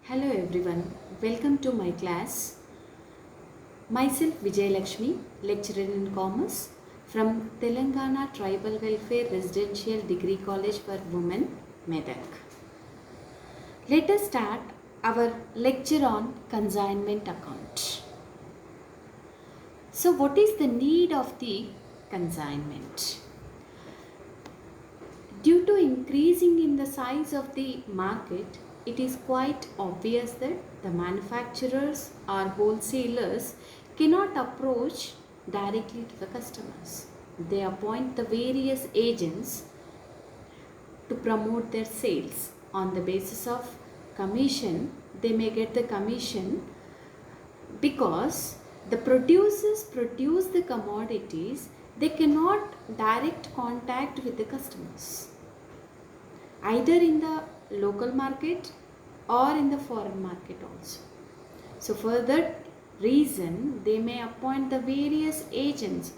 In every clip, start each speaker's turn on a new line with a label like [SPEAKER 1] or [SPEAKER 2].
[SPEAKER 1] Hello everyone, welcome to my class. Myself Vijay Lakshmi, lecturer in commerce from Telangana Tribal Welfare Residential Degree College for Women, Medak. Let us start our lecture on consignment account. So what is the need of the consignment? Due to increasing in the size of the market, it is quite obvious that the manufacturers or wholesalers cannot approach directly to the customers. They appoint the various agents to promote their sales. On the basis of commission, they may get the commission because the producers produce the commodities, they cannot direct contact with the customers either in the local market or in the foreign market also. So for that reason, they may appoint the various agents.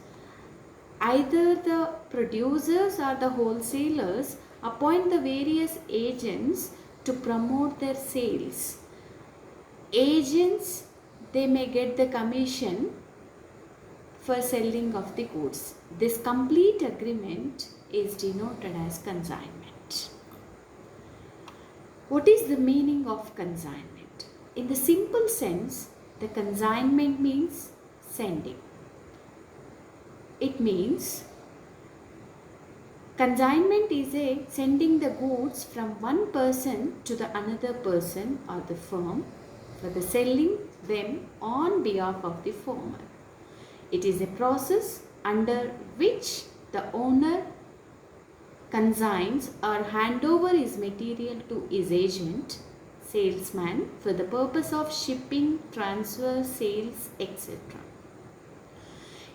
[SPEAKER 1] Either the producers or the wholesalers appoint the various agents to promote their sales. Agents, they may get the commission for selling of the goods. This complete agreement is denoted as consignment. What is the meaning of consignment? In the simple sense, the consignment means sending. It means consignment is a sending the goods from one person to the another person or the firm for the selling them on behalf of the former. It is a process under which the owner consigns or hand over his material to his agent, salesman for the purpose of shipping, transfer, sales, etc.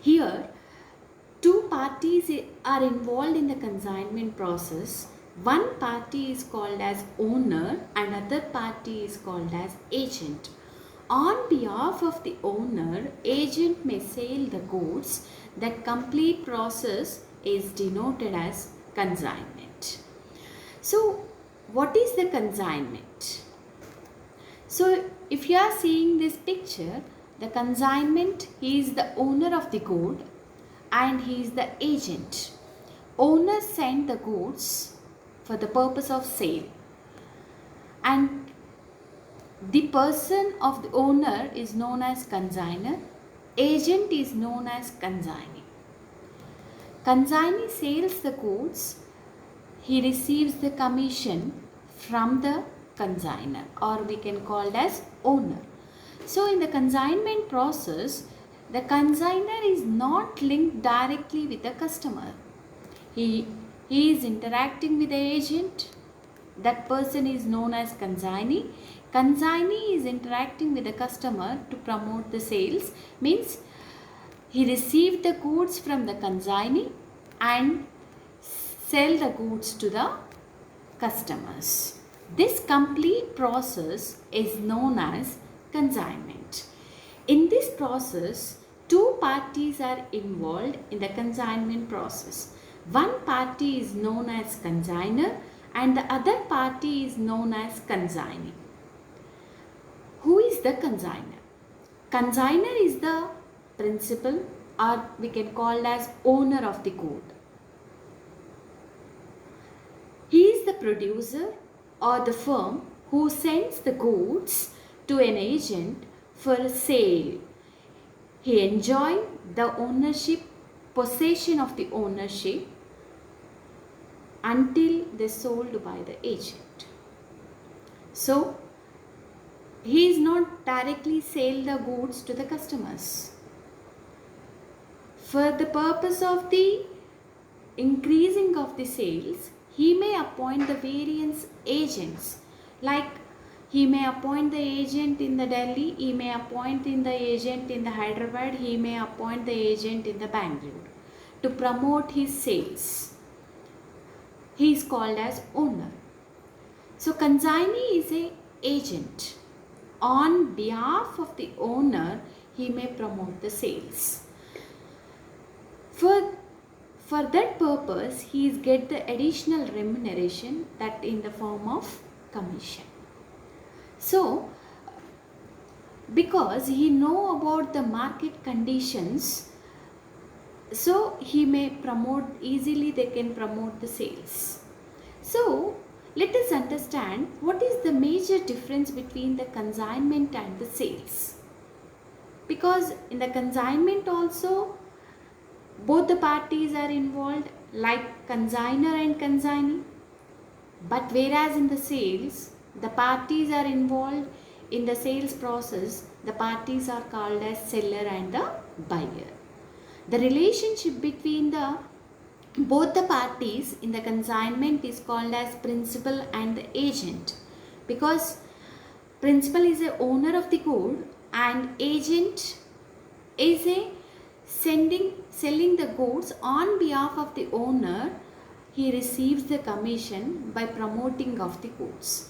[SPEAKER 1] Here, two parties are involved in the consignment process. One party is called as owner and other party is called as agent. On behalf of the owner, agent may sell the goods. That complete process is denoted as consignment. So, what is the consignment? So, if you are seeing this picture, the consignment, he is the owner of the good and he is the agent. Owner sent the goods for the purpose of sale, and the person of the owner is known as consignor. Agent is known as consignee. Consignee sells the goods. He receives the commission from the consignor, or we can call it as owner. So in the consignment process, the consignor is not linked directly with the customer. He is interacting with the agent. That person is known as consignee. Consignee is interacting with the customer to promote the sales. Means he received the goods from the consignee and sell the goods to the customers. This complete process is known as consignment. In this process, two parties are involved in the consignment process. One party is known as consignor and the other party is known as consignee. Who is the consignor? Consignor is the principal, or we can call as owner of the good. He is the producer or the firm who sends the goods to an agent for sale. He enjoys the ownership, possession of the ownership until they sold by the agent. So, he is not directly sell the goods to the customers. For the purpose of the increasing of the sales, he may appoint the various agents. Like he may appoint the agent in the Delhi, he may appoint in the agent in the Hyderabad, he may appoint the agent in the Bangalore to promote his sales. He is called as owner. So consignee is a agent. On behalf of the owner, he may promote the sales. For that purpose, he is get the additional remuneration, that in the form of commission. So because he know about the market conditions, so he may promote easily, they can promote the sales. So let us understand what is the major difference between the consignment and the sales. Because in the consignment also both the parties are involved, like consignor and consignee. But whereas in the sales, the parties are involved in the sales process, the parties are called as seller and the buyer. The relationship between the both the parties in the consignment is called as principal and the agent, because principal is the owner of the good and agent is a selling the goods on behalf of the owner. He receives the commission by promoting of the goods.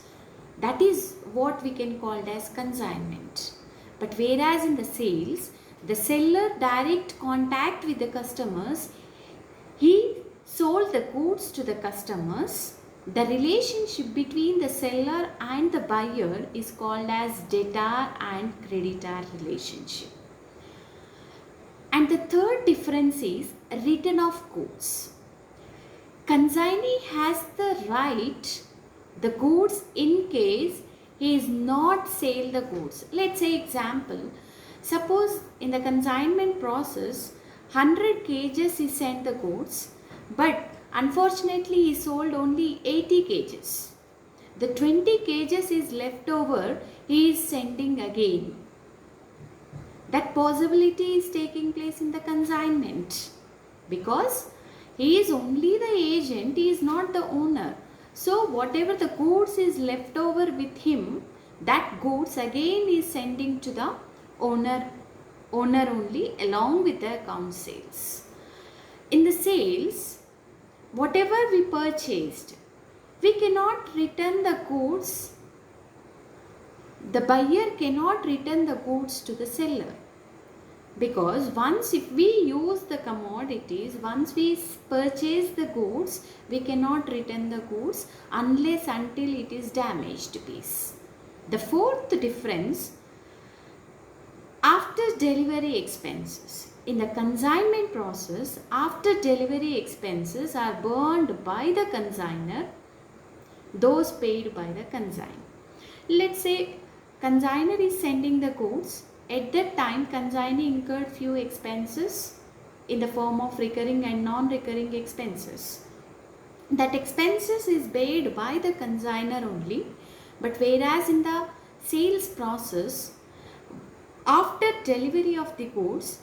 [SPEAKER 1] That is what we can call as consignment. But whereas in the sales, the seller direct contact with the customers, he sold the goods to the customers. The relationship between the seller and the buyer is called as debtor and creditor relationship. And the third difference is return of goods. Consignee has the right the goods in case he is not sell the goods. Let's say example, suppose in the consignment process 100 kgs he sent the goods, but unfortunately he sold only 80 kgs. The 20 kgs is left over, he is sending again. That possibility is taking place in the consignment, because he is only the agent, he is not the owner. So whatever the goods is left over with him, that goods again is sending to the owner only along with the account sales. In the sales, whatever we purchased, we cannot return the goods. The buyer cannot return the goods to the seller, because once if we use the commodities, once we purchase the goods, we cannot return the goods unless until it is damaged piece. The fourth difference, after delivery expenses. In the consignment process, after delivery expenses are borne by the consignor, those paid by the consignor. Let's say consignor is sending the goods. At that time, consignee incurred few expenses in the form of recurring and non-recurring expenses. That expenses is paid by the consignor only. But whereas in the sales process, after delivery of the goods,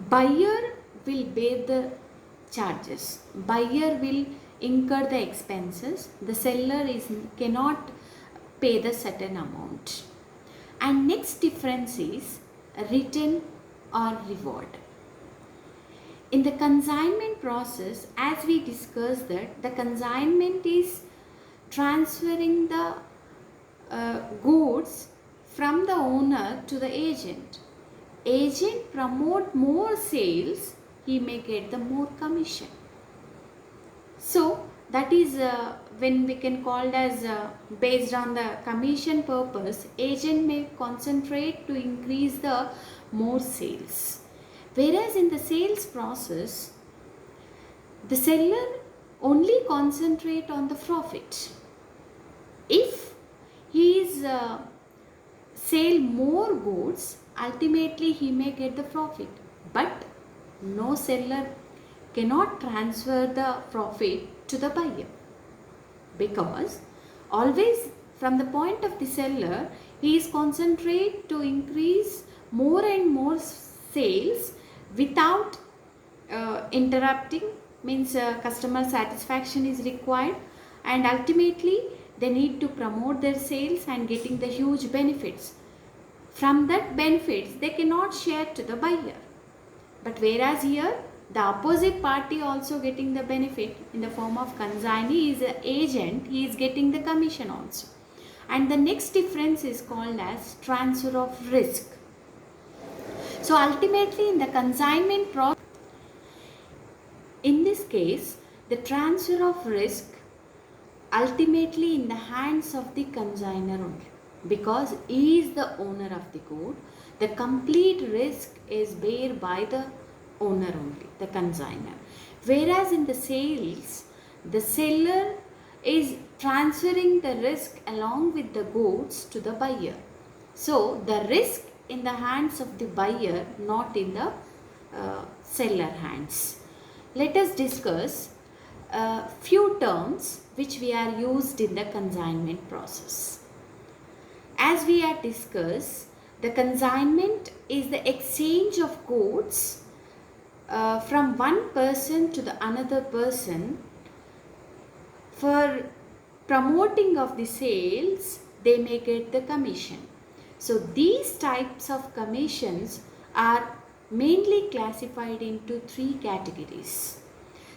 [SPEAKER 1] buyer will bear the charges. Buyer will incur the expenses. The seller cannot pay the certain amount. And next difference is return or reward. In the consignment process, as we discussed that the consignment is transferring the goods from the owner to the agent. Agent promote more sales, he may get the more commission. So that is when we can call as based on the commission purpose, agent may concentrate to increase the more sales. Whereas in the sales process, the seller only concentrate on the profit. If he is sell more goods, ultimately he may get the profit. But no seller cannot transfer the profit to the buyer, because always from the point of the seller, he is concentrate to increase more and more sales without interrupting, means customer satisfaction is required, and ultimately they need to promote their sales and getting the huge benefits. From that benefits they cannot share to the buyer. But whereas here the opposite party also getting the benefit in the form of consignee is an agent, he is getting the commission also. And the next difference is called as transfer of risk. So ultimately in the consignment process, in this case, the transfer of risk ultimately in the hands of the consignor only. because he is the owner of the good. The complete risk is bear by the owner only, the consignor. Whereas in the sales, the seller is transferring the risk along with the goods to the buyer. So the risk in the hands of the buyer, not in the seller hands. Let us discuss a few terms which we are used in the consignment process. As we had discussed, the consignment is the exchange of goods from one person to the another person. For promoting of the sales, they may get the commission. So these types of commissions are mainly classified into three categories.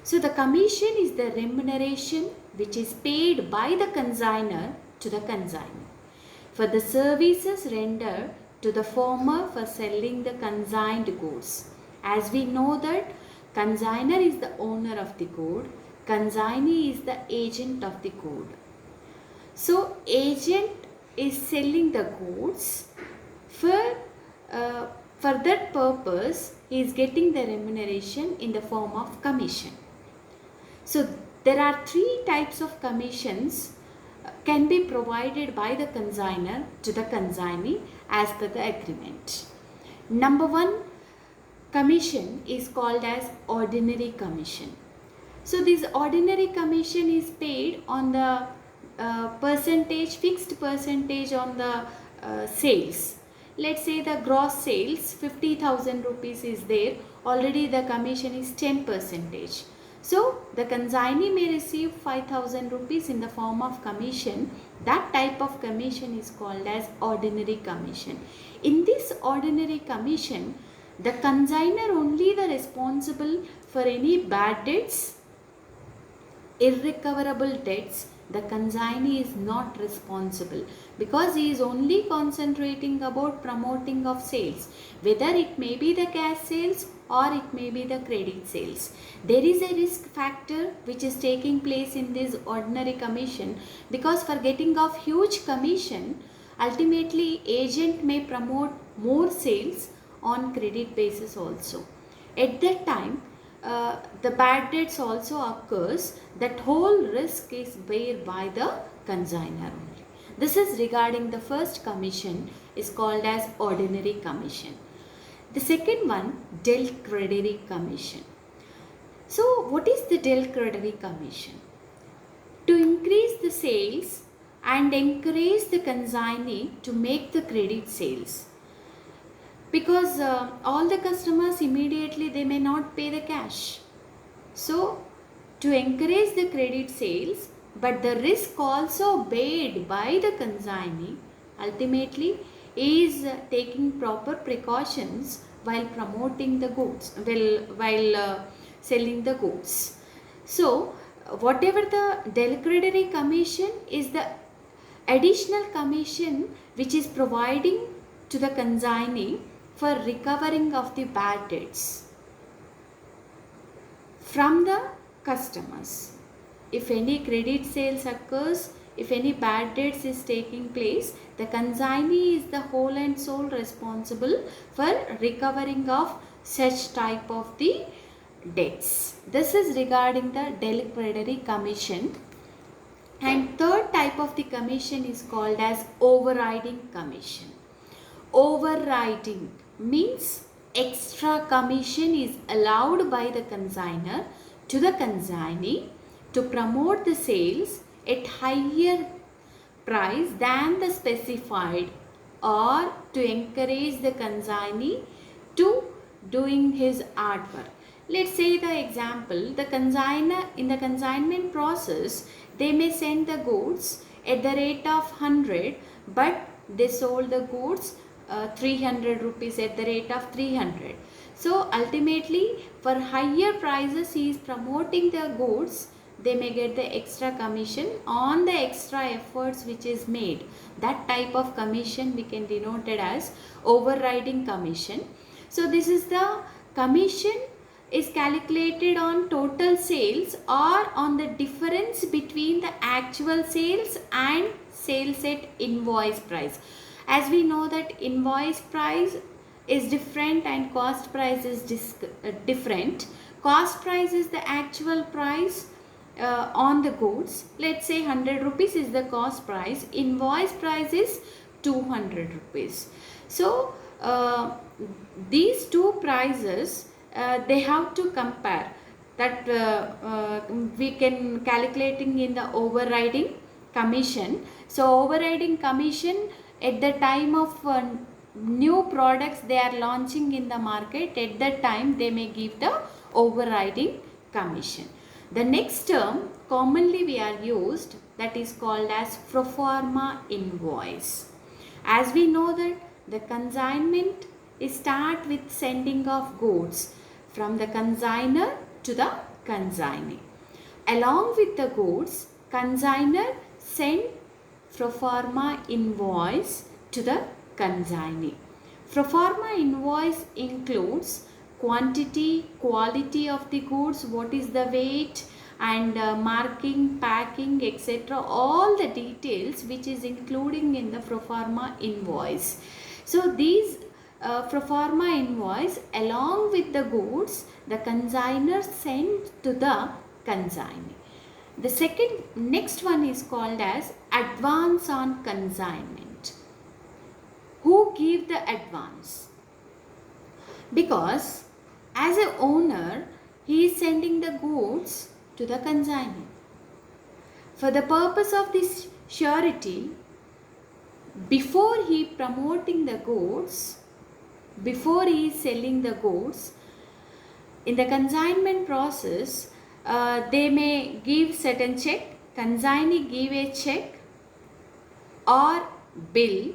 [SPEAKER 1] So the commission is the remuneration which is paid by the consignor to the consignee for the services rendered to the former for selling the consigned goods. As we know that consignor is the owner of the good, consignee is the agent of the good. So agent is selling the goods for that purpose he is getting the remuneration in the form of commission. So there are three types of commissions can be provided by the consignor to the consignee as per the agreement. Number one commission is called as ordinary commission. So this ordinary commission is paid on the fixed percentage on the sales. Let's say the gross sales 50,000 rupees is there, already the commission is 10%. So the consignee may receive 5,000 rupees in the form of commission. That type of commission is called as ordinary commission. In this ordinary commission, the consignor only the responsible for any bad debts, irrecoverable debts. The consignee is not responsible because he is only concentrating about promoting of sales, whether it may be the cash sales or it may be the credit sales. There is a risk factor which is taking place in this ordinary commission, because for getting of huge commission, ultimately agent may promote more sales on credit basis also. At that time, the bad debts also occurs. That whole risk is bear by the consignor only. This is regarding the first commission is called as ordinary commission. The second one, del credere commission. So what is the del credere commission? To increase the sales and encourage the consignee to make the credit sales. Because all the customers immediately they may not pay the cash. So to encourage the credit sales, but the risk also paid by the consignee, ultimately is taking proper precautions while promoting the goods, while selling the goods. So whatever the del credere commission is the additional commission which is providing to the consignee for recovering of the bad debts from the customers. If any credit sales occurs, if any bad debts is taking place, the consignee is the whole and sole responsible for recovering of such type of the debts. This is regarding the del credere commission. And third type of the commission is called as overriding commission. Overriding means extra commission is allowed by the consignor to the consignee to promote the sales at higher price than the specified, or to encourage the consignee to doing his artwork. Let's say the example, the consignor in the consignment process, they may send the goods at the rate of 100, but they sold the goods 300 rupees at the rate of 300. So ultimately for higher prices he is promoting the goods, they may get the extra commission on the extra efforts which is made. That type of commission we can denote it as overriding commission. So this is the commission is calculated on total sales or on the difference between the actual sales and sales at invoice price. As we know that invoice price is different and cost price is different. Cost price is the actual price on the goods. Let's say 100 rupees is the cost price. Invoice price is 200 rupees. So these two prices they have to compare. That we can calculating in the overriding commission. So overriding commission at the time of new products they are launching in the market, at that time they may give the overriding commission. The next term commonly we are used, that is called as pro forma invoice. As we know that the consignment is start with sending of goods from the consigner to the consignee. Along with the goods, consigner send pro forma invoice to the consignee. Pro forma invoice includes quantity, quality of the goods, what is the weight, and marking, packing, etc. All the details which is including in the pro forma invoice. So these pro forma invoice along with the goods the consignor sent to the consignee. The next one is called as advance on consignment. Who give the advance? Because as a owner he is sending the goods to the consignee. For the purpose of this surety, before he promoting the goods, before he is selling the goods, in the consignment process, they may give certain check, consignee give a check or bill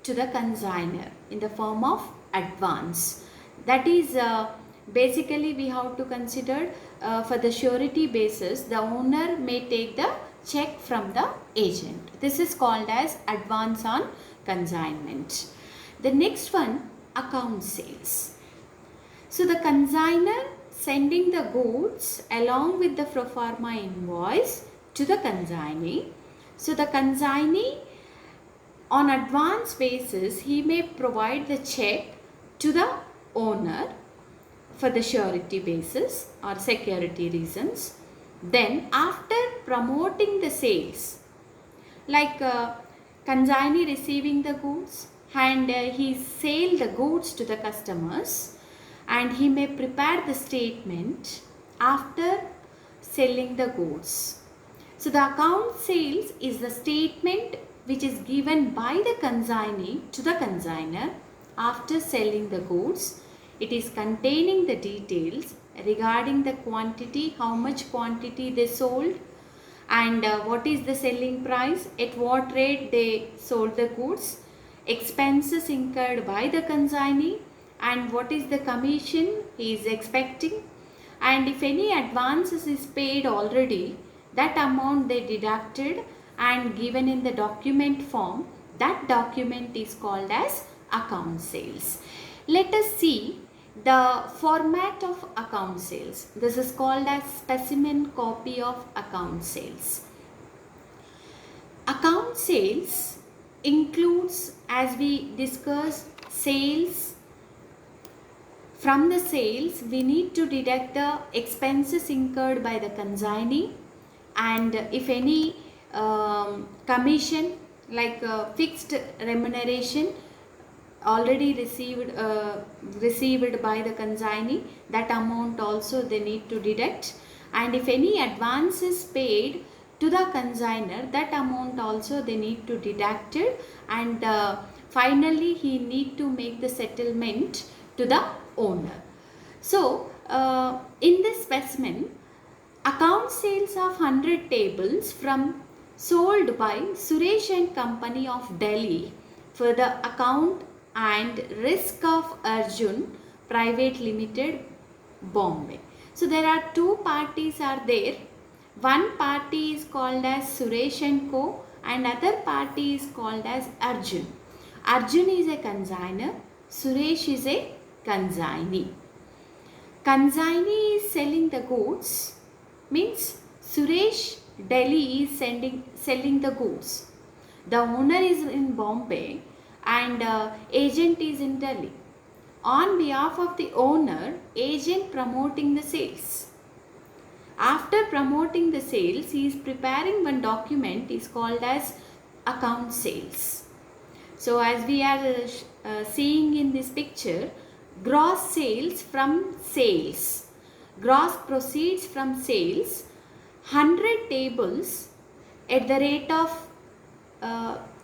[SPEAKER 1] to the consignor in the form of advance. That is basically we have to consider for the surety basis, the owner may take the check from the agent. This is called as advance on consignment. The next one, account sales. So the consigner sending the goods along with the pro forma invoice to the consignee. So the consignee on advance basis he may provide the check to the owner for the surety basis or security reasons. Then after promoting the sales, like consignee receiving the goods and he sell the goods to the customers, and he may prepare the statement after selling the goods. So the account sales is the statement which is given by the consignee to the consignor after selling the goods. It is containing the details regarding the quantity, how much quantity they sold, and what is the selling price, at what rate they sold the goods, expenses incurred by the consignee, and what is the commission he is expecting, and if any advances is paid already, that amount they deducted and given in the document form. That document is called as account sales. Let us see the format of account sales. This is called as specimen copy of account sales. Account sales includes, as we discussed, sales. From the sales we need to deduct the expenses incurred by the consignee, and if any commission like fixed remuneration already received by the consignee, that amount also they need to deduct, and if any advance is paid to the consignor, that amount also they need to deduct it, and finally he need to make the settlement to the owner. So in this specimen, account sales of 100 tables from sold by Suresh and Company of Delhi for the account and risk of Arjun Private Limited, Bombay. So there are two parties are there. One party is called as Suresh and Co, and other party is called as Arjun. Arjun is a consignor, Suresh is a consignee. Consignee is selling the goods, means Suresh Delhi is selling the goods. The owner is in Bombay and agent is in Delhi. On behalf of the owner, agent promoting the sales. After promoting the sales, he is preparing one document is called as account sales. So as we are seeing in this picture, gross sales from sales, gross proceeds from sales, 100 tables at the rate of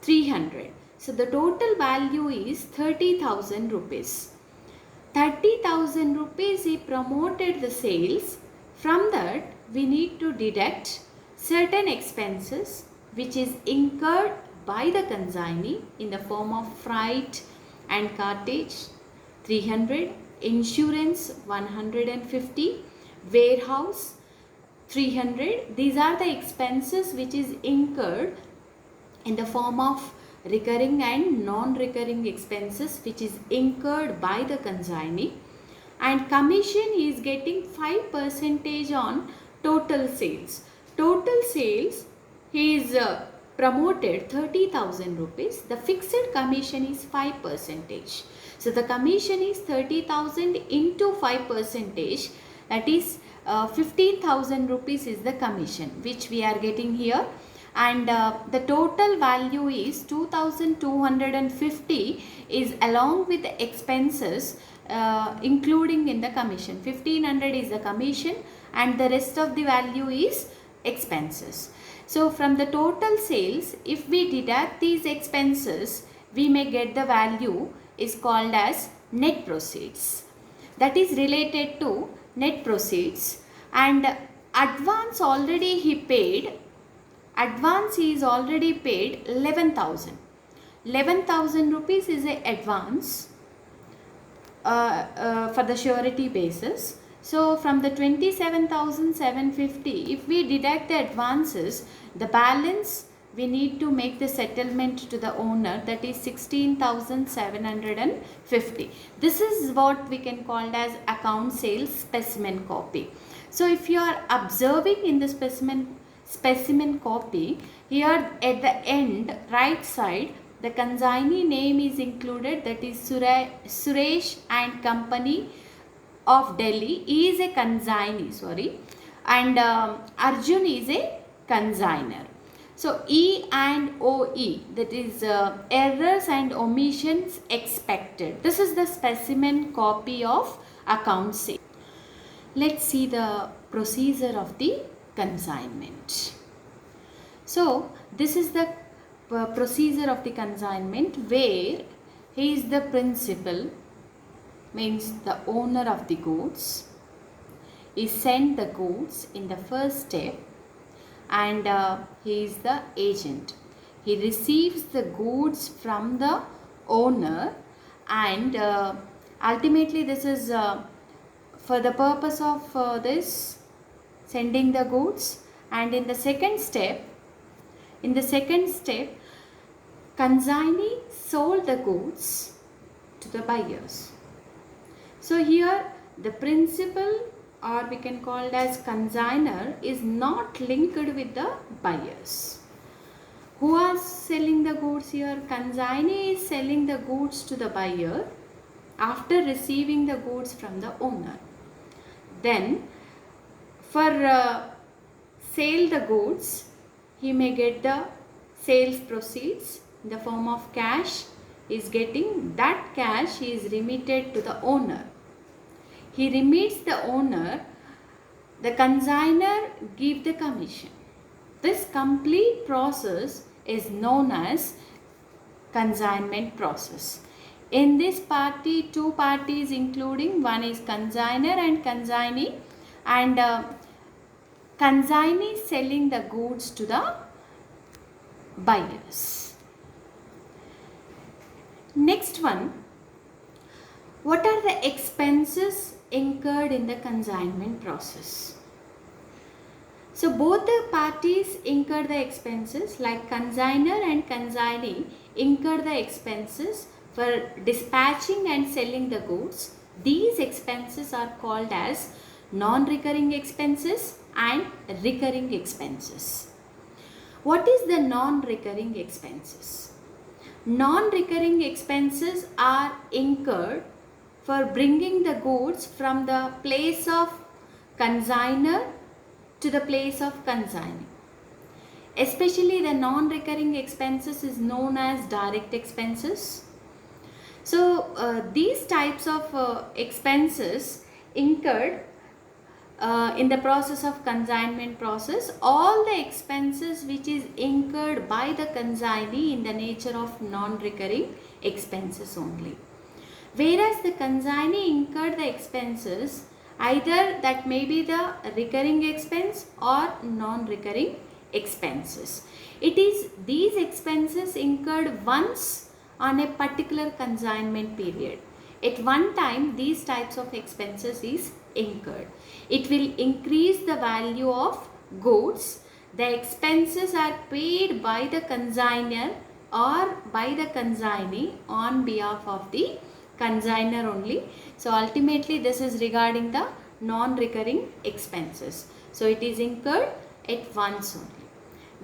[SPEAKER 1] 300. So the total value is 30,000 rupees. 30,000 rupees he promoted the sales. From that we need to deduct certain expenses which is incurred by the consignee in the form of freight and cartage 300, insurance 150, warehouse 300. These are the expenses which is incurred in the form of recurring and non-recurring expenses which is incurred by the consignee, and commission is getting 5% on total sales. Total sales he is promoted 30,000 rupees. The fixed commission is 5%. So the commission is 30,000 into 5%, that is 15,000 rupees is the commission which we are getting here, and the total value is 2,250 is along with the expenses including in the commission. 1,500 is the commission and the rest of the value is expenses. So from the total sales, if we deduct these expenses, we may get the value is called as net proceeds. That is related to net proceeds, and advance already he paid. Advance he is already paid 11,000. 11,000 rupees is a advance for the surety basis. So from the 27,750, if we deduct the advances, the balance we need to make the settlement to the owner, that is 16,750. This is what we can call as account sales specimen copy. So if you are observing in the specimen copy, here at the end right side, the consignee name is included, that is Suresh and Company of Delhi is a consignee, and Arjun is a consignor. So E and OE, that is errors and omissions expected. This is the specimen copy of account sale. Let's see the procedure of the consignment. So this is the procedure of the consignment, where he is the principal, means the owner of the goods. He sent the goods in the first step, and he is the agent. He receives the goods from the owner, and ultimately this is for the purpose of this sending the goods. And in the second step, consignee sold the goods to the buyers. So here the principal, or we can call it as consignor, is not linked with the buyers. Who are selling the goods here? Consignee is selling the goods to the buyer after receiving the goods from the owner. Then for sale the goods, he may get the sales proceeds in the form of cash. He is getting that cash, he is remitted to the owner. He remits the owner, the consignor give the commission. This complete process is known as consignment process. In this party, two parties including, one is consignor and consignee, and consignee selling the goods to the buyers. Next one, what are the expenses incurred in the consignment process? So both the parties incur the expenses, like consignor and consignee incur the expenses for dispatching and selling the goods. These expenses are called as non-recurring expenses and recurring expenses. What is the non-recurring expenses? Non-recurring expenses are incurred for bringing the goods from the place of consignor to the place of consignee. Especially the non-recurring expenses is known as direct expenses. So these types of expenses incurred in the process of consignment process, all the expenses which is incurred by the consignee in the nature of non-recurring expenses only. Whereas the consignee incurred the expenses, either that may be the recurring expense or non-recurring expenses. It is these expenses incurred once on a particular consignment period. At one time, these types of expenses is incurred. It will increase the value of goods. The expenses are paid by the consignor or by the consignee on behalf of the consignor only. So ultimately this is regarding the non-recurring expenses. So it is incurred at once only.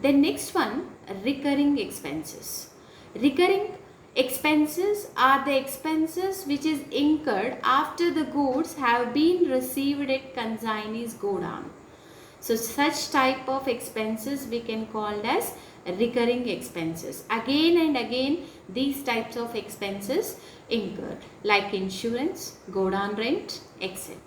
[SPEAKER 1] The next one, recurring expenses. Recurring expenses are the expenses which is incurred after the goods have been received at consignee's godown. So such type of expenses we can call as recurring expenses. Again and again these types of expenses incurred, like insurance, godown rent, etc.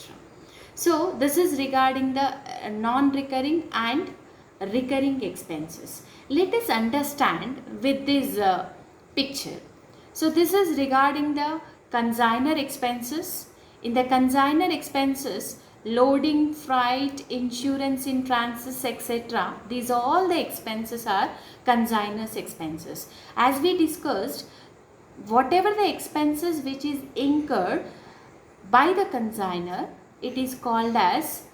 [SPEAKER 1] So this is regarding the non-recurring and recurring expenses. Let us understand with this picture. So this is regarding the consignor expenses. In the consignor expenses, loading, freight, insurance in transit, etc. These all the expenses are consignor's expenses. As we discussed, whatever the expenses which is incurred by the consignor, it is called as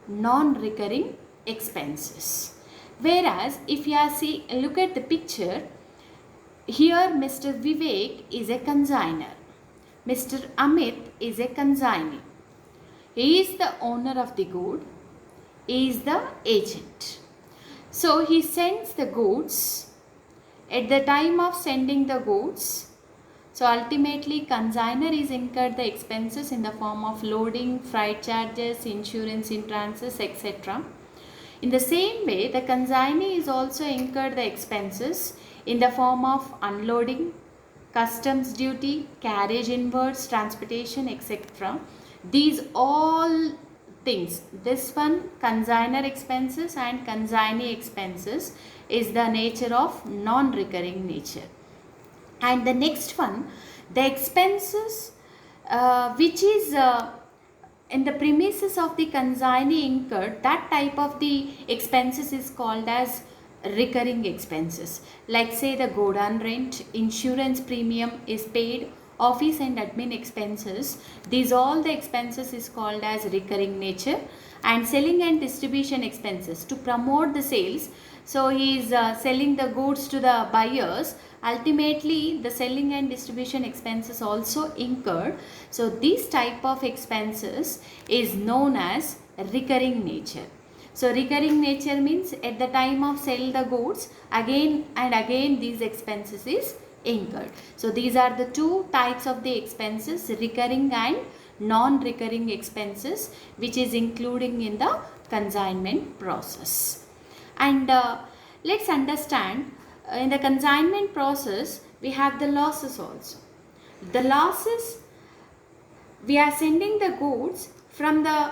[SPEAKER 1] non-recurring expenses. Whereas if you look at the picture, here Mr. Vivek is a consignor. Mr. Amit is a consignee. He is the owner of the good. He is the agent. So he sends the goods. At the time of sending the goods, so ultimately consignor is incurred the expenses in the form of loading, freight charges, insurance in transit, etc. In the same way, the consignee is also incurred the expenses in the form of unloading, customs duty, carriage inwards, transportation, etc. These all things, this one consignor expenses and consignee expenses is the nature of non-recurring nature. And the next one, the expenses which is in the premises of the consignee incurred, that type of the expenses is called as recurring expenses. Like say the godown rent, insurance premium is paid, office and admin expenses, these all the expenses is called as recurring nature. And selling and distribution expenses, to promote the sales, so he is selling the goods to the buyers, ultimately the selling and distribution expenses also incurred. So this type of expenses is known as recurring nature. So recurring nature means at the time of sell the goods, again and again these expenses is incurred. So these are the two types of the expenses, recurring and non-recurring expenses, which is including in the consignment process. And let's understand, in the consignment process we have the losses also. The losses, we are sending the goods from the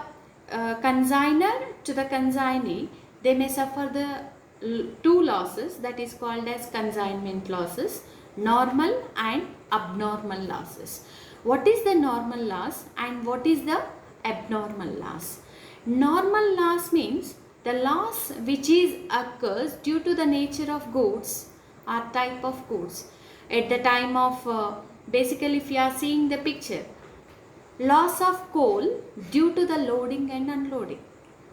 [SPEAKER 1] consignor to the consignee. They may suffer the two losses, that is called as consignment losses, normal and abnormal losses. What is the normal loss and what is the abnormal loss? Normal loss means the loss which is occurs due to the nature of goods or type of goods. At the time of basically if you are seeing the picture, loss of coal due to the loading and unloading.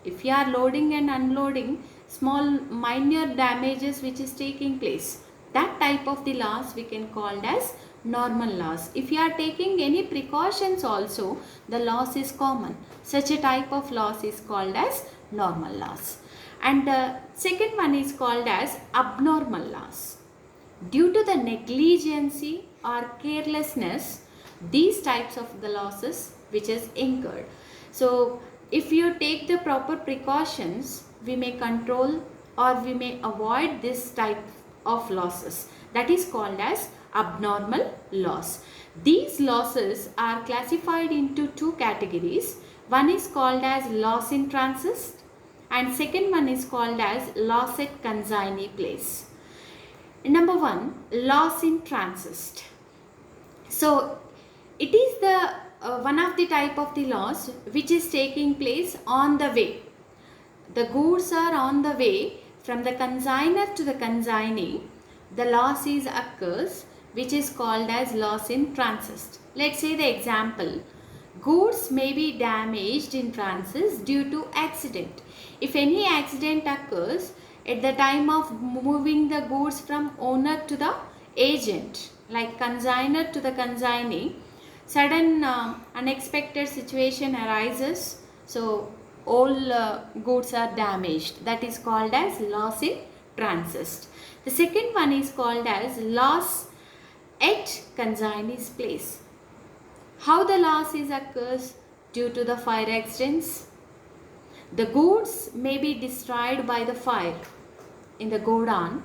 [SPEAKER 1] If you are loading and unloading, small minor damages which is taking place, that type of the loss we can call as normal loss. If you are taking any precautions also, the loss is common. Such a type of loss is called as normal loss. And the second one is called as abnormal loss. Due to the negligence or carelessness, these types of the losses which is incurred. So if you take the proper precautions, we may control or we may avoid this type of losses. That is called as abnormal loss. These losses are classified into two categories. One is called as loss in transit and second one is called as loss at consignee place. Number one, loss in transit. So it is the one of the type of the loss which is taking place on the way. The goods are on the way from the consignor to the consignee. The loss is occurs which is called as loss in transit. Let's say the example. Goods may be damaged in transit due to accident. If any accident occurs at the time of moving the goods from owner to the agent, like consignor to the consignee, sudden unexpected situation arises, so all goods are damaged. That is called as loss in transit. The second one is called as loss at consignee's place. How the loss is occurs? Due to the fire accidents. The goods may be destroyed by the fire in the godown.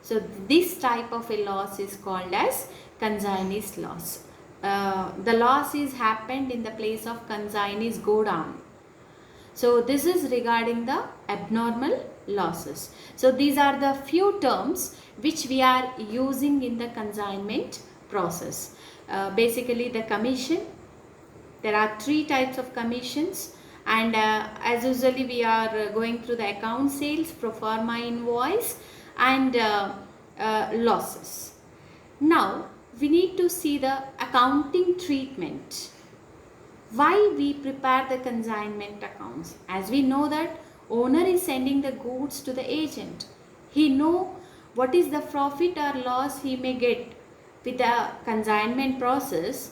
[SPEAKER 1] So this type of a loss is called as consignee's loss. The loss is happened in the place of consignee's godown. So this is regarding the abnormal losses. So these are the few terms which we are using in the consignment process. Basically the commission. There are three types of commissions, and as usually we are going through the account sales, pro forma invoice and losses. Now we need to see the accounting treatment. Why we prepare the consignment accounts? As we know that owner is sending the goods to the agent. He know what is the profit or loss he may get with the consignment process.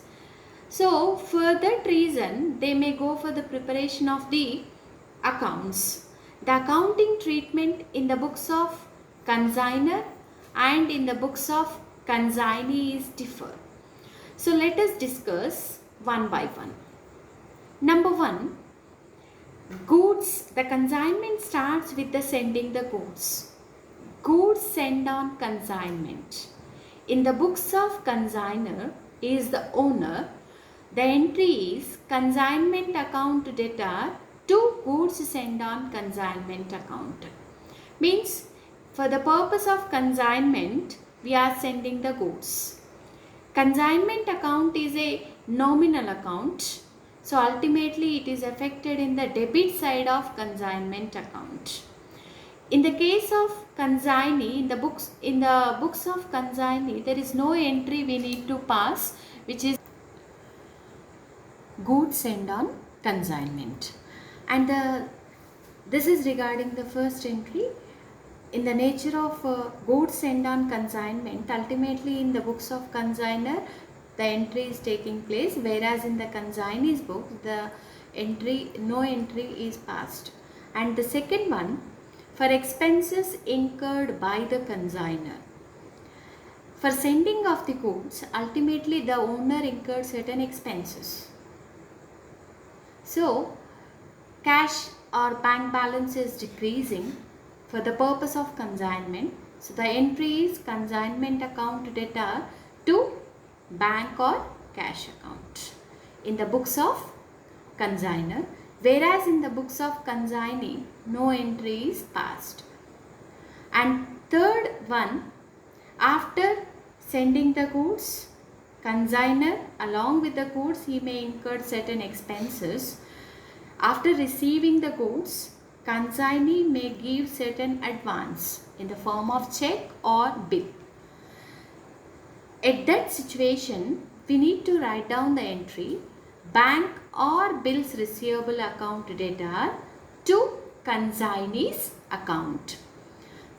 [SPEAKER 1] So for that reason they may go for the preparation of the accounts. The accounting treatment in the books of consignor and in the books of consignee is differ. So let us discuss one by one. Number one, goods. The consignment starts with the sending the goods. Goods sent on consignment. In the books of consignor is the owner. The entry is consignment account debtor to goods sent on consignment account. Means for the purpose of consignment we are sending the goods. Consignment account is a nominal account. So ultimately it is affected in the debit side of consignment account. In the case of consignee, in the books of consignee, there is no entry we need to pass, which is goods sent on consignment. And this is regarding the first entry. In the nature of goods sent on consignment, ultimately in the books of consignor, the entry is taking place, whereas in the consignee's book, the no entry is passed. And the second one, for expenses incurred by the consignor. For sending of the goods, ultimately the owner incurred certain expenses. So cash or bank balance is decreasing for the purpose of consignment. So the entry is consignment account debtor to bank or cash account in the books of consignor, whereas in the books of consignee no entry is passed. And third one, after sending the goods, consignor along with the goods he may incur certain expenses. After receiving the goods, consignee may give certain advance in the form of check or bill. At that situation, we need to write down the entry bank or bills receivable account debtor to consignee's account.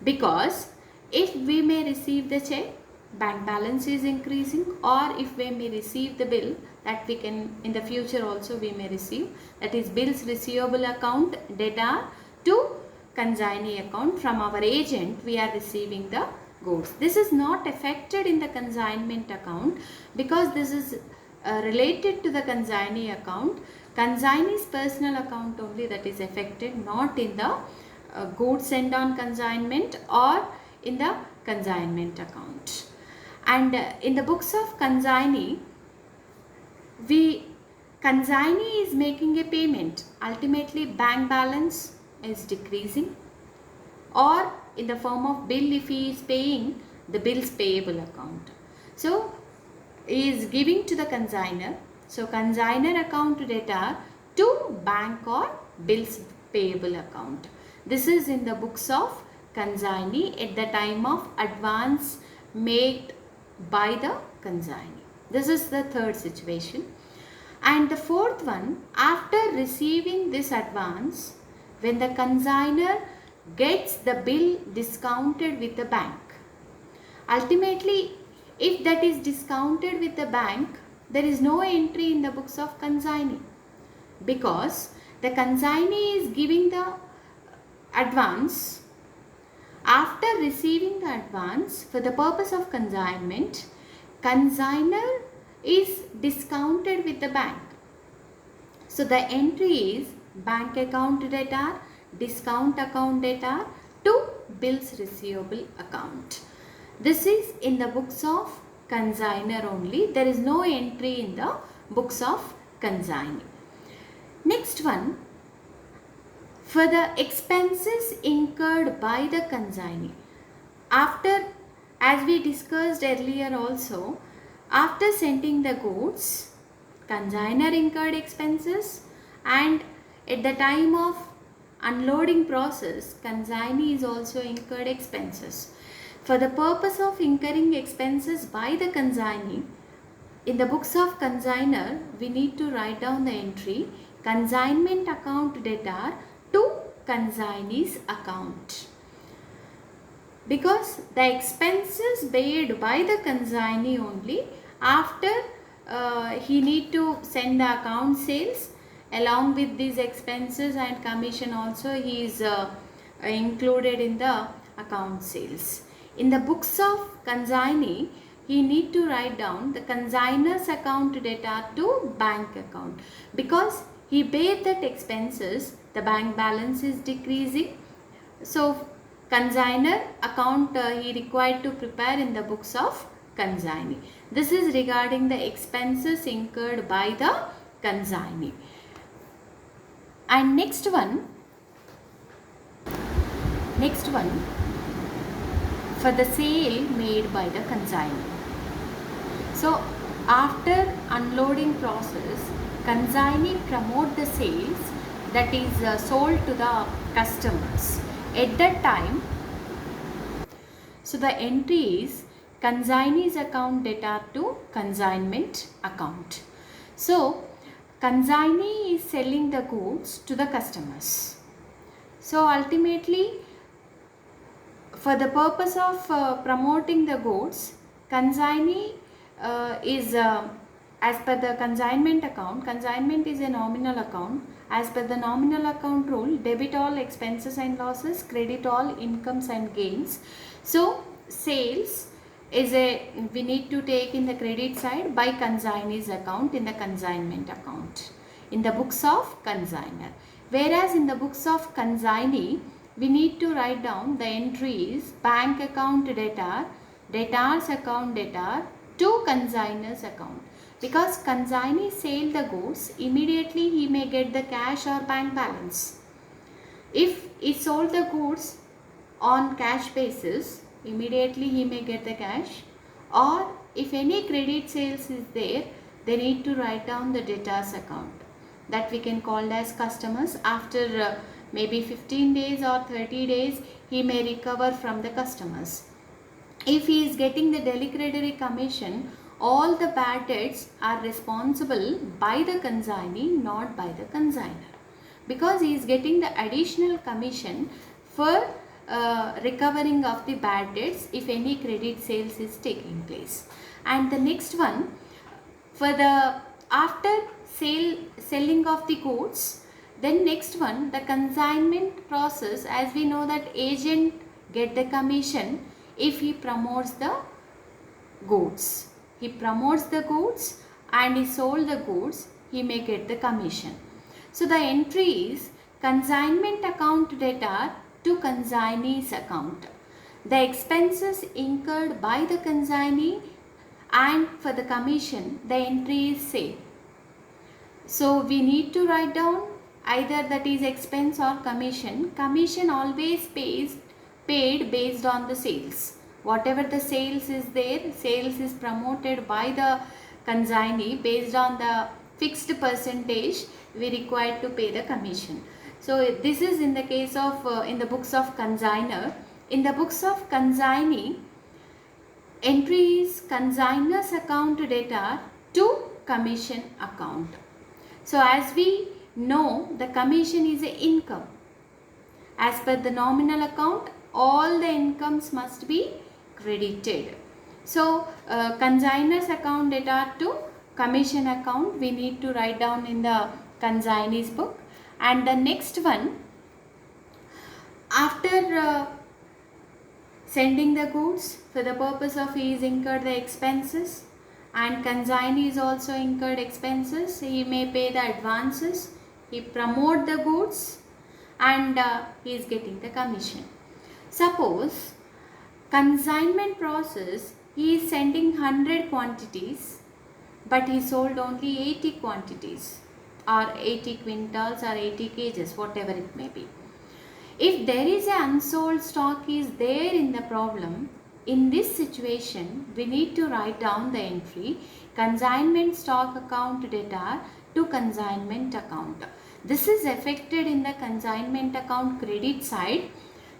[SPEAKER 1] Because if we may receive the check, bank balance is increasing, or if we may receive the bill, that we can in the future also we may receive, that is bills receivable account debtor to consignee account. From our agent we are receiving the goods. This is not affected in the consignment account because this is related to the consignee account. Consignee's personal account only that is affected, not in the goods sent on consignment or in the consignment account. And in the books of consignee, consignee is making a payment. Ultimately bank balance is decreasing, or in the form of bill if he is paying the bills payable account. So he is giving to the consignor. So consignor account debtor to bank or bills payable account. This is in the books of consignee at the time of advance made by the consignee. This is the third situation. And the fourth one, after receiving this advance, when the consignor gets the bill discounted with the bank. Ultimately, if that is discounted with the bank, there is no entry in the books of consignee, because the consignee is giving the advance. After receiving the advance for the purpose of consignment, consignor is discounted with the bank. So the entry is bank account debtor, discount account debtor to bills receivable account. This is in the books of consignor only. There is no entry in the books of consignee. Next one, for the expenses incurred by the consignee. After, as we discussed earlier also, after sending the goods, consignor incurred expenses, and at the time of unloading process, consignee is also incurred expenses. For the purpose of incurring expenses by the consignee, in the books of consignor, we need to write down the entry consignment account debtor to consignee's account. Because the expenses paid by the consignee only, after he need to send the account sales, along with these expenses and commission also he is included in the account sales. In the books of consignee, he need to write down the consignor's account debtor to bank account, because he paid that expenses, the bank balance is decreasing. So consignor account he required to prepare in the books of consignee. This is regarding the expenses incurred by the consignee. And next one, for the sale made by the consignee. So after unloading process, consignee promote the sales, that is sold to the customers. At that time, so the entry is consignee's account debtor to consignment account. So consignee is selling the goods to the customers. So ultimately, for the purpose of promoting the goods, consignee is as per the consignment account. Consignment is a nominal account. As per the nominal account rule, debit all expenses and losses, credit all incomes and gains. So sales is we need to take in the credit side by consignee's account in the consignment account in the books of consignor. Whereas in the books of consignee, we need to write down the entries bank account debtor, debtor's account debtor to consignor's account. Because consignee sell the goods, immediately he may get the cash or bank balance. If he sold the goods on cash basis, immediately he may get the cash, or if any credit sales is there, they need to write down the debtor's account, that we can call as customers. After maybe 15 days or 30 days, he may recover from the customers. If he is getting the delivery commission, all the bad debts are responsible by the consignee, not by the consignor, because he is getting the additional commission for recovering of the bad debts if any credit sales is taking place. And the next one, for the after selling of the goods, Then next one, the consignment process, as we know that agent get the commission if he promotes the goods. He promotes the goods and he sold the goods, he may get the commission. So the entry is consignment account debtor to consignee's account. The expenses incurred by the consignee and for the commission, the entry is same. So we need to write down either that is expense or commission. Commission always paid based on the sales. Whatever the sales is there, sales is promoted by the consignee based on the fixed percentage we required to pay the commission. So this is in the case of in the books of consignor. In the books of consignee, entry is consignor's account debtor to commission account. So as we know, the commission is an income. As per the nominal account, all the incomes must be credited. So consignor's account debtor to commission account, we need to write down in the consignee's book. And the next one, after sending the goods for the purpose of he is incurred the expenses, and consignee is also incurred expenses, he may pay the advances, he promote the goods, and he is getting the commission. Suppose consignment process, he is sending 100 quantities but he sold only 80 quantities or 80 quintals or 80 kgs, whatever it may be. If there is an unsold stock is there in the problem, in this situation we need to write down the entry consignment stock account debtor to consignment account. This is affected in the consignment account credit side.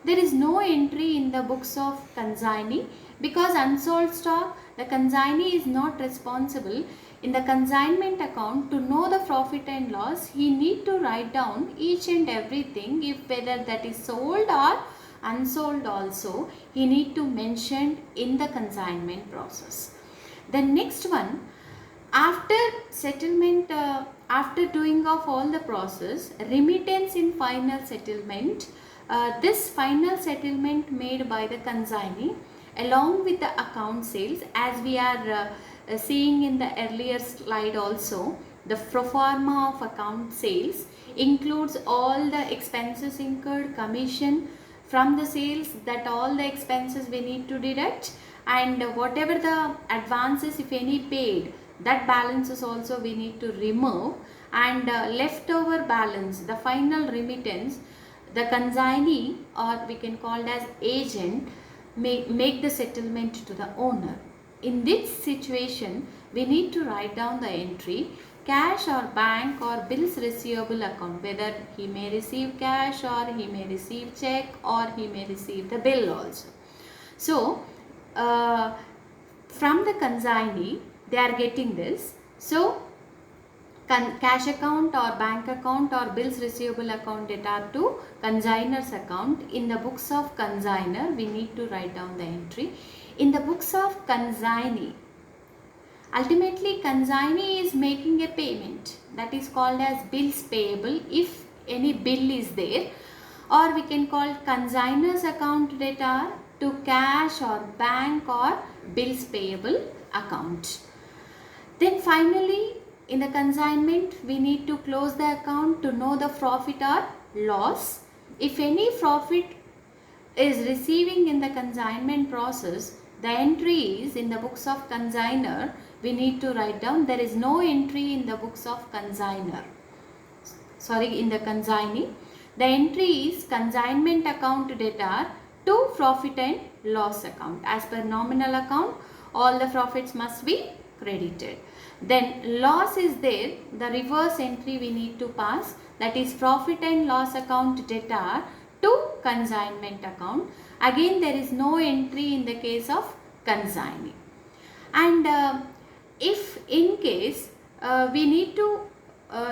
[SPEAKER 1] There is no entry in the books of consignee because unsold stock, the consignee is not responsible. In the consignment account, to know the profit and loss, he need to write down each and everything, if whether that is sold or unsold also, he need to mention in the consignment process. The next one, after settlement, after doing of all the process, remittance in final settlement, this final settlement made by the consignee along with the account sales, as we are seeing in the earlier slide also, the pro forma of account sales includes all the expenses incurred, commission from the sales, that all the expenses we need to deduct, and whatever the advances if any paid, that balances also we need to remove, and leftover balance, the final remittance, the consignee or we can call it as agent make the settlement to the owner. In this situation, we need to write down the entry cash or bank or bills receivable account, whether he may receive cash or he may receive check or he may receive the bill also. So, from the consignee, they are getting this. So, cash account or bank account or bills receivable account debtor to consignor's account. In the books of consignor, we need to write down the entry. In the books of consignee, ultimately consignee is making a payment, that is called as bills payable if any bill is there, or we can call consignor's account debtor to cash or bank or bills payable account. Then finally, in the consignment, we need to close the account to know the profit or loss. If any profit is receiving in the consignment process, the entry is in the books of consignor, we need to write down. There is no entry in the books of consignor. Sorry, in the consignee. The entry is consignment account debtor to profit and loss account. As per nominal account, all the profits must be credited. Then loss is there, the reverse entry we need to pass, that is profit and loss account debtor to consignment account. Again, there is no entry in the case of consignee. And if in case we need to,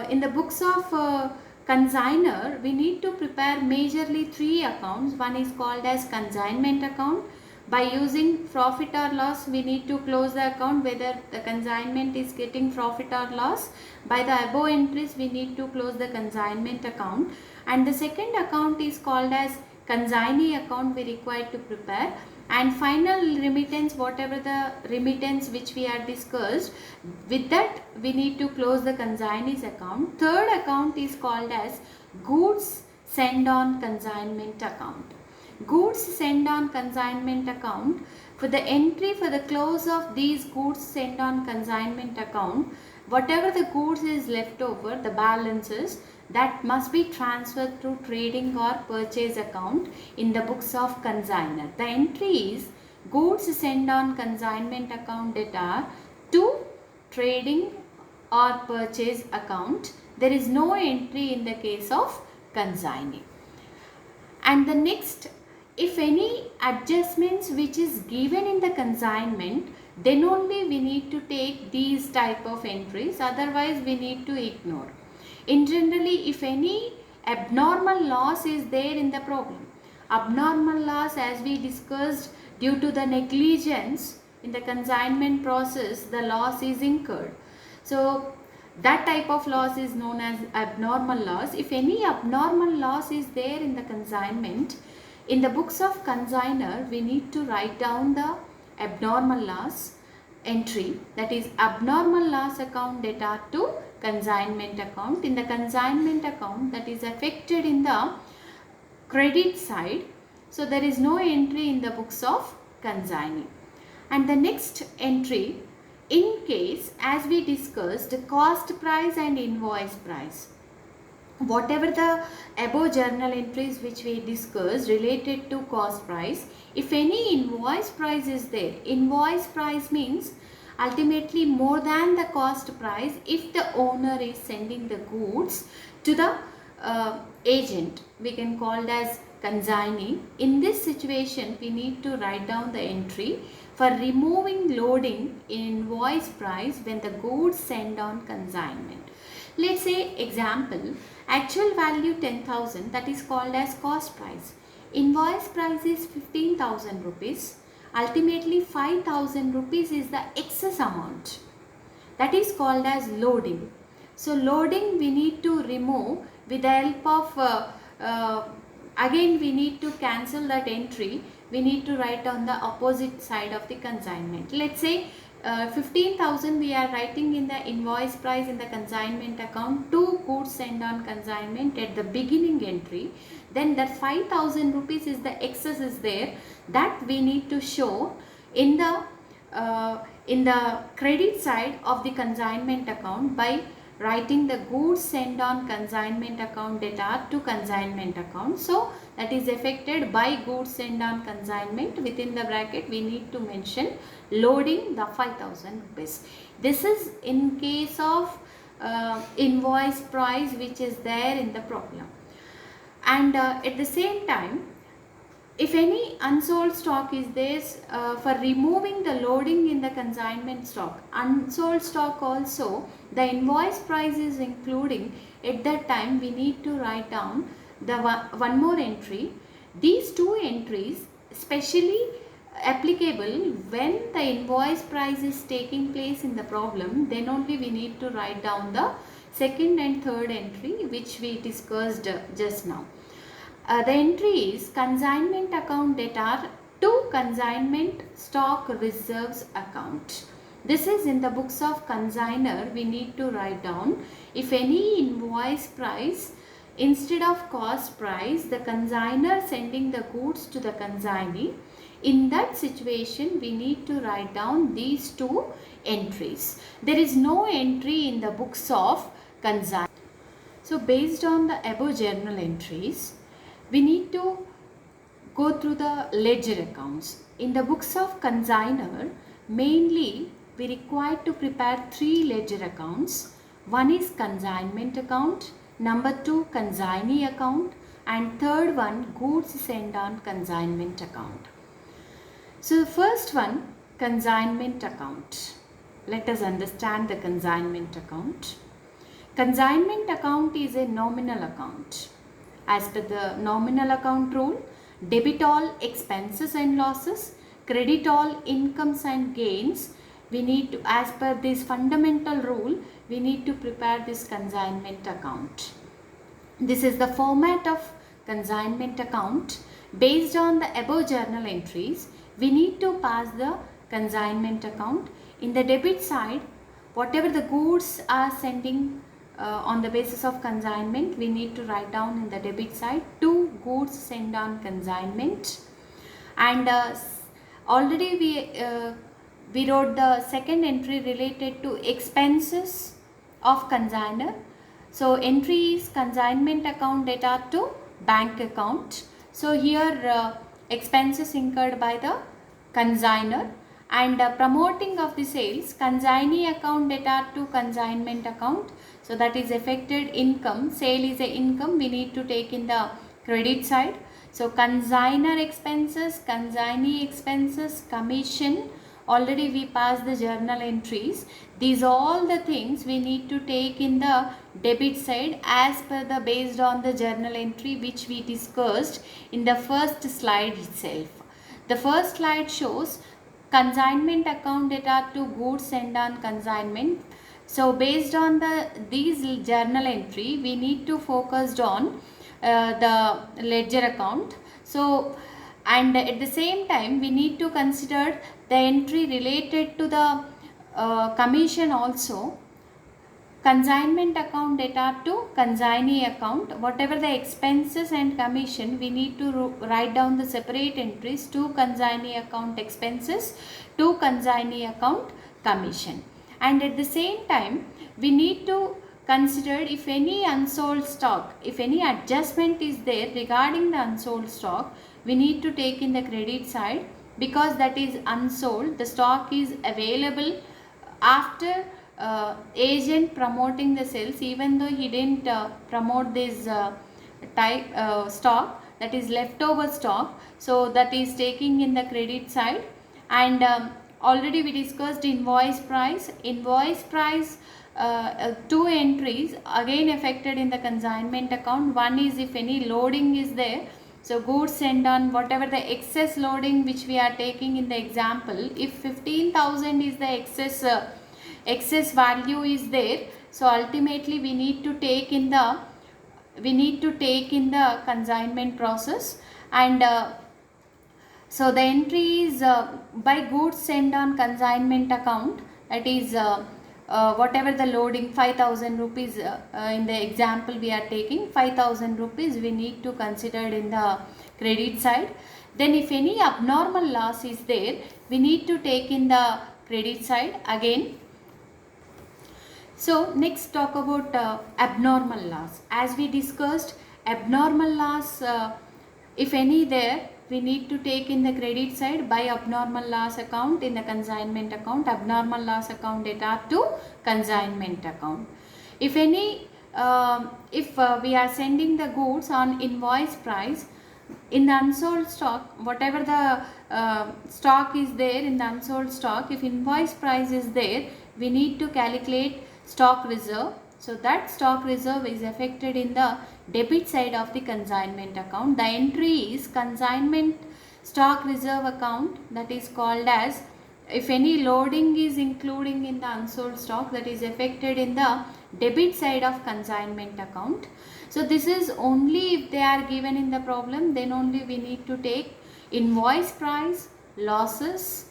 [SPEAKER 1] in the books of consignor, we need to prepare majorly 3 accounts. One is called as consignment account, By using profit or loss, we need to close the account whether the consignment is getting profit or loss. By the above entries, we need to close the consignment account. And the second account is called as consignee account we require to prepare. And final remittance, whatever the remittance which we had discussed, with that we need to close the consignee's account. Third account is called as goods send on consignment account. Goods send on consignment account, for the entry for the close of these goods send on consignment account, whatever the goods is left over, the balances, that must be transferred to trading or purchase account in the books of consignor. The entry is goods sent on consignment account data to trading or purchase account. There is no entry in the case of consignee. And the next, if any adjustments which is given in the consignment, then only we need to take these type of entries, otherwise we need to ignore. In generally, if any abnormal loss is there in the problem, abnormal loss, as we discussed, due to the negligence in the consignment process, the loss is incurred. So that type of loss is known as abnormal loss. If any abnormal loss is there in the consignment, in the books of consignor, we need to write down the abnormal loss entry, that is abnormal loss account data to consignment account. In the consignment account, that is affected in the credit side, so there is no entry in the books of consignee. And the next entry, in case, as we discussed, cost price and invoice price, whatever the above journal entries which we discussed related to cost price, if any invoice price is there, invoice price means ultimately more than the cost price if the owner is sending the goods to the agent, we can call it as consignee. In this situation, we need to write down the entry for removing loading in invoice price when the goods send on consignment. Let's say example, actual value 10,000, that is called as cost price. Invoice price is 15,000 rupees. Ultimately 5,000 rupees is the excess amount. That is called as loading. So loading we need to remove with the help of again we need to cancel that entry. We need to write on the opposite side of the consignment. Let's say 15,000 we are writing in the invoice price in the consignment account, 2 goods sent on consignment at the beginning entry. Then that 5,000 rupees is the excess is there, that we need to show in the credit side of the consignment account by writing the goods sent on consignment account data to consignment account. So that is affected by goods sent on consignment. Within the bracket we need to mention loading the 5,000 rupees. This is in case of invoice price which is there in the problem. And at the same time, if any unsold stock is there, for removing the loading in the consignment stock, unsold stock also, the invoice price is including, at that time we need to write down the one more entry. These 2 entries specially applicable when the invoice price is taking place in the problem, then only we need to write down the second and third entry which we discussed just now. The entry is consignment account data to consignment stock reserves account. This is in the books of consignor. We need to write down, if any invoice price instead of cost price, the consignor sending the goods to the consignee, in that situation we need to write down these 2 entries. There is no entry in the books of consignor. So based on the above journal entries, we need to go through the ledger accounts. In the books of consignor, mainly we require to prepare 3 ledger accounts. One is consignment account, number 2 consignee account, and third one goods sent on consignment account. So the first one, consignment account. Let us understand the consignment account. Consignment account is a nominal account. As per the nominal account rule, debit all expenses and losses, credit all incomes and gains, we need to, as per this fundamental rule, we need to prepare this consignment account. This is the format of consignment account. Based on the above journal entries, we need to pass the consignment account. In the debit side, whatever the goods are sending on the basis of consignment, we need to write down in the debit side 2 goods sent on consignment. And already we wrote the second entry related to expenses of consignor. So entry is consignment account data to bank account. So here expenses incurred by the consignor, and promoting of the sales, consignee account data to consignment account. So that is affected income. Sale is a income, we need to take in the credit side. So consignor expenses, consignee expenses, commission, already we passed the journal entries. These all the things we need to take in the debit side as per the based on the journal entry which we discussed in the first slide itself. The first slide shows consignment account data to goods sent on consignment. So based on these journal entry, we need to focus on the ledger account. So, and at the same time we need to consider the entry related to the commission also. Consignment account data to consignee account, whatever the expenses and commission, we need to write down the separate entries to consignee account expenses, to consignee account commission. And at the same time we need to consider if any unsold stock, if any adjustment is there regarding the unsold stock, we need to take in the credit side, because that is unsold, the stock is available after agent promoting the sales, even though he didn't promote this stock, that is leftover stock, so that is taking in the credit side. And already we discussed invoice price. 2 entries again affected in the consignment account. One is if any loading is there, so goods sent on whatever the excess loading which we are taking in the example, if 15,000 is the excess value is there, so ultimately we need to take in the consignment process. And so the entry is by goods sent on consignment account, that is whatever the loading 5,000 rupees in the example we are taking, 5,000 rupees we need to consider in the credit side. Then if any abnormal loss is there, we need to take in the credit side again. So next talk about abnormal loss. As we discussed, abnormal loss, if any there, we need to take in the credit side by abnormal loss account in the consignment account, abnormal loss account data to consignment account. If any, we are sending the goods on invoice price, in the unsold stock, whatever the stock is there in the unsold stock, if invoice price is there, we need to calculate stock reserve. So that stock reserve is affected in the debit side of the consignment account. The entry is consignment stock reserve account, that is called as, if any loading is including in the unsold stock, that is affected in the debit side of consignment account. So this is only if they are given in the problem, then only we need to take invoice price, losses,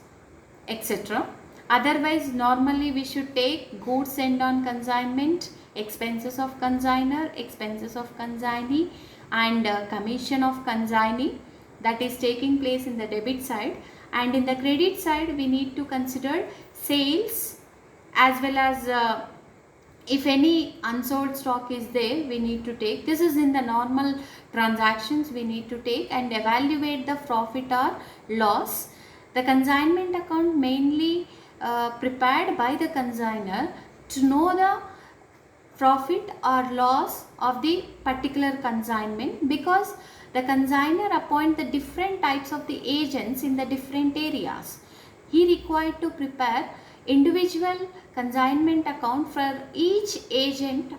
[SPEAKER 1] etc. Otherwise normally we should take goods sent on consignment, expenses of consignor, expenses of consignee, and commission of consignee, that is taking place in the debit side. And in the credit side we need to consider sales, as well as if any unsold stock is there, we need to take. This is in the normal transactions we need to take and evaluate the profit or loss. The consignment account mainly prepared by the consignor to know the profit or loss of the particular consignment, because the consignor appoint the different types of the agents in the different areas. He required to prepare individual consignment account for each agent.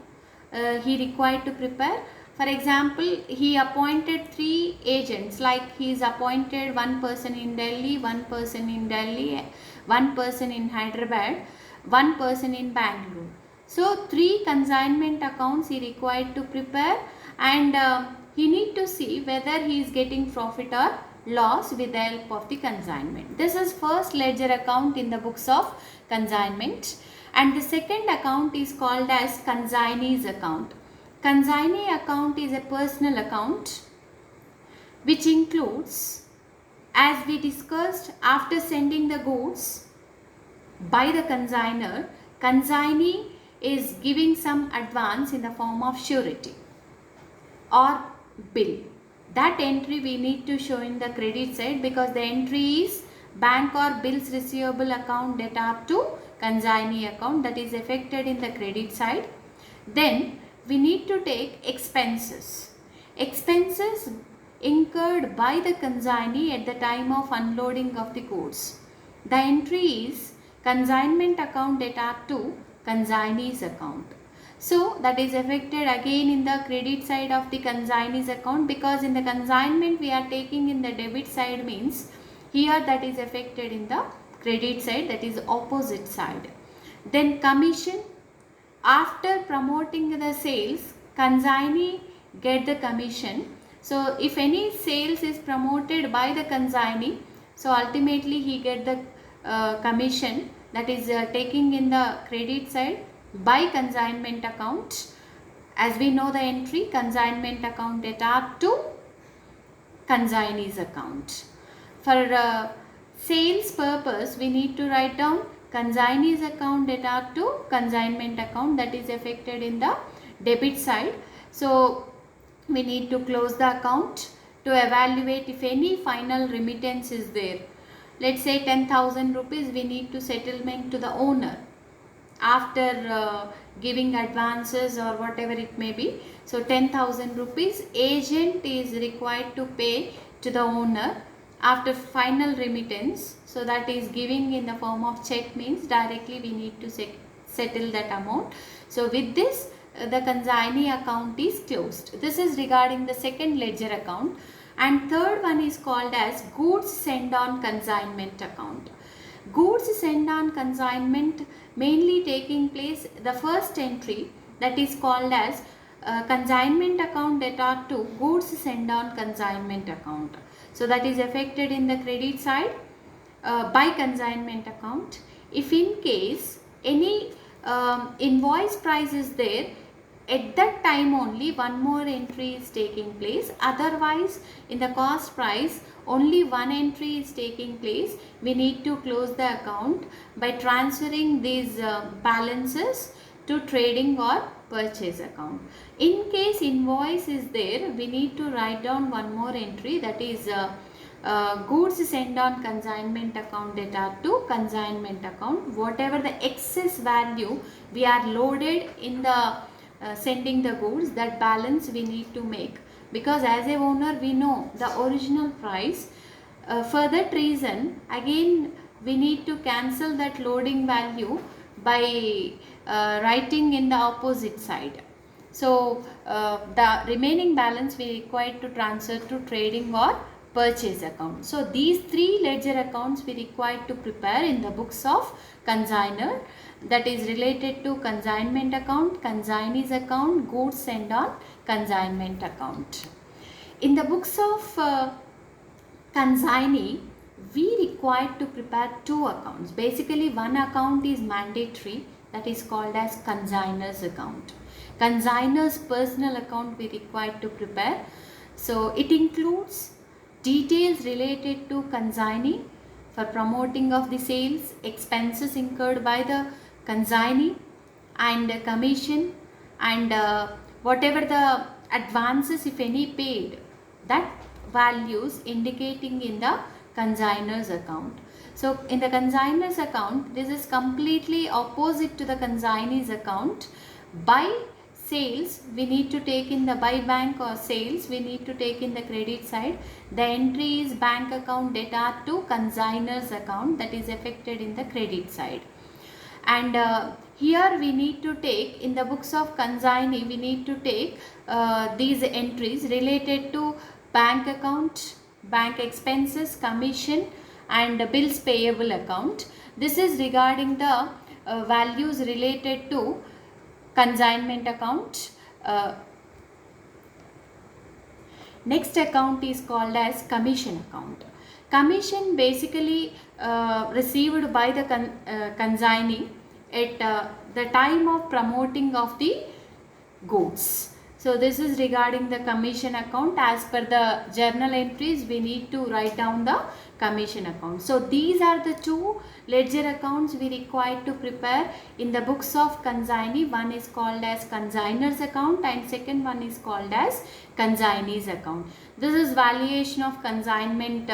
[SPEAKER 1] He required to prepare For example, he appointed 3 agents, like he is appointed one person in Delhi, one person in Delhi, one person in Hyderabad, one person in Bangalore. So 3 consignment accounts he required to prepare, and he need to see whether he is getting profit or loss with the help of the consignment. This is first ledger account in the books of consignment, and the second account is called as consignee's account. Consignee account is a personal account which includes, as we discussed, after sending the goods by the consigner, consignee is giving some advance in the form of surety or bill. That entry we need to show in the credit side, because the entry is bank or bills receivable account debtor to consignee account, that is affected in the credit side. Then we need to take expenses. Expenses incurred by the consignee at the time of unloading of the goods. The entry is consignment account debtor to consignee's account. So that is affected again in the credit side of the consignee's account, because in the consignment we are taking in the debit side, means here that is affected in the credit side, that is opposite side. Then commission. After promoting the sales, consignee get the commission. So if any sales is promoted by the consignee, so ultimately he get the commission, that is taking in the credit side by consignment account. As we know the entry, consignment account debtor to consignee's account. For sales purpose, we need to write down consignee's account debtor to consignment account, that is affected in the debit side. So we need to close the account to evaluate if any final remittance is there. Let's say 10,000 rupees we need to settlement to the owner after giving advances or whatever it may be. So 10,000 rupees agent is required to pay to the owner after final remittance. So that is giving in the form of check, means directly we need to settle that amount. So with this the consignee account is closed. This is regarding the second ledger account. And third one is called as goods sent on consignment account. Goods sent on consignment mainly taking place, the first entry that is called as consignment account debtor to goods sent on consignment account. So that is affected in the credit side by consignment account. If in case any invoice price is there, at that time only one more entry is taking place. Otherwise in the cost price only one entry is taking place. We need to close the account by transferring these balances to trading or purchase account. In case invoice is there, we need to write down one more entry, that is goods sent on consignment account debtor to consignment account. Whatever the excess value we are loaded in the sending the goods, that balance we need to make, because as a owner we know the original price. For that reason again we need to cancel that loading value by writing in the opposite side. So the remaining balance we require to transfer to trading or purchase account. So these 3 ledger accounts we require to prepare in the books of consignor, that is related to consignment account, consignee's account, goods sent on consignment account. In the books of consignee, we require to prepare 2 accounts. Basically one account is mandatory, that is called as consignor's account. Consignor's personal account we require to prepare. So it includes details related to consignee for promoting of the sales, expenses incurred by the consignee, and commission, and whatever the advances if any paid, that values indicating in the consignor's account. So in the consignor's account, this is completely opposite to the consignee's account. By sales we need to take in the, by bank or sales we need to take in the credit side. The entry is bank account debtor to consignor's account, that is affected in the credit side. And Here we need to take, in the books of consignee, we need to take these entries related to bank account, bank expenses, commission and bills payable account. This is regarding the values related to consignment account. Next account is called as commission account. Commission basically received by the consignee at the time of promoting of the goods. So this is regarding the commission account. As per the journal entries, we need to write down the commission account. So these are the two ledger accounts we require to prepare in the books of consignee. One is called as consignor's account and second one is called as consignee's account. This is valuation of consignment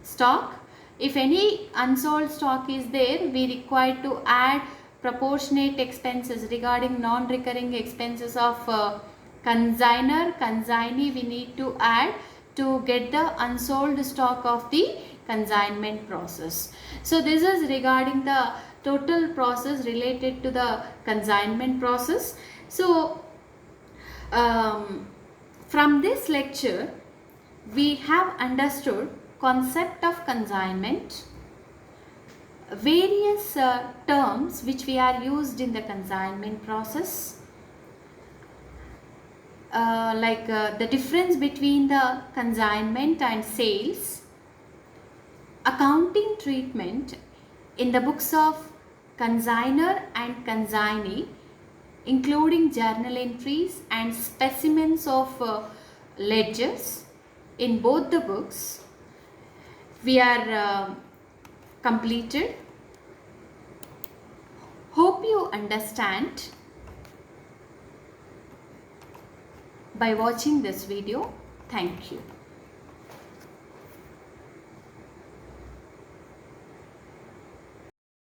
[SPEAKER 1] stock. If any unsold stock is there, we require to add proportionate expenses regarding non-recurring expenses of consignor, consignee we need to add to get the unsold stock of the consignment process. So this is regarding the total process related to the consignment process. So from this lecture we have understood concept of consignment, various terms which we are used in the consignment process, like the difference between the consignment and sales, accounting treatment in the books of consignor and consignee, including journal entries and specimens of ledgers in both the books. We are completed. Hope you understand by watching this video. Thank you.